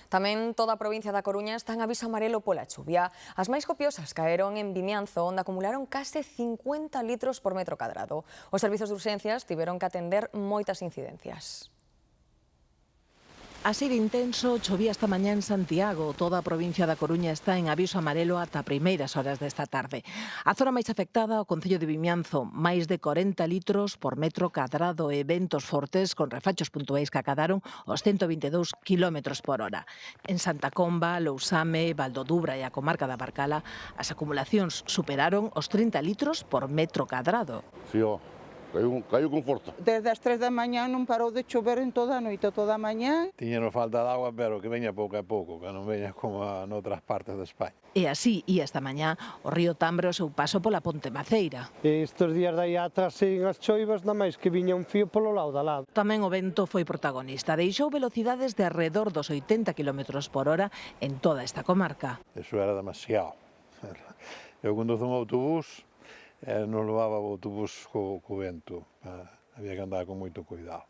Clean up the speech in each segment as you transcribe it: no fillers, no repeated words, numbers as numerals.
Tamén toda a provincia da Coruña está en aviso amarelo pola chuvia. As máis copiosas caeron en Vimianzo, onde acumularon case 50 litros por metro cadrado. Os servizos de urxencias tiveron que atender moitas incidencias. Así de intenso, chovía esta mañá en Santiago. Toda a provincia da Coruña está en aviso amarelo ata primeiras horas desta tarde. A zona máis afectada, o concello de Vimianzo, máis de 40 litros por metro cadrado e ventos fortes con refachos puntuais que acadaron os 122 km por hora. En Santa Comba, Lousame, Valdodubra e a comarca da Barcala, as acumulacións superaron os 30 litros por metro cadrado. Sí, caiu con forza. Desde as 3 da mañá non parou de chover en toda a noite, toda a mañá. Tiñenos falta de agua, pero que veña pouco a pouco, que non veña como noutras partes de España. E así ía esta mañá o río Tambre o seu paso pola Ponte Maceira. Estes días de aí atrás siguen as choivas, nada máis que viña un fío polo lado da lado. Tamén o vento foi protagonista. Deixou velocidades de arredor dos 80 km por hora en toda esta comarca. Eso era demasiado. Eu conduzo un autobús, non levaba o autobús co vento. Había que andar con moito cuidado.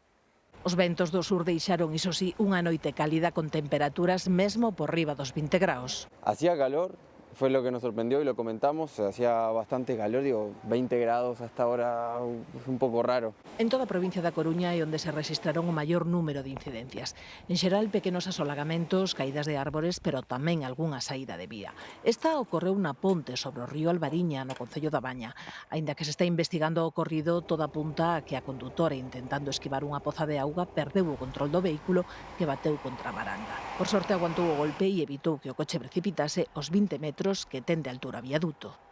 Os ventos do sur deixaron, iso sí, unha noite cálida con temperaturas mesmo por riba dos 20 graus. Hacía calor, fue lo que nos sorprendió y lo comentamos, hacía bastante calor, 20 grados hasta ahora es un poco raro. En toda a provincia da Coruña é onde se registraron o maior número de incidencias. En xeral, pequenos asolagamentos, caídas de árbores, pero tamén algunha saída de vía. Esta ocorreu na ponte sobre o río Albariña, no concello da Baña. Aínda que se está investigando o ocorrido, toda apunta a que a condutora, intentando esquivar unha poza de auga, perdeu o control do vehículo que bateu contra a baranda. Por sorte, aguantou o golpe e evitou que o coche precipitase os 20 metros que ten de altura a viaduto.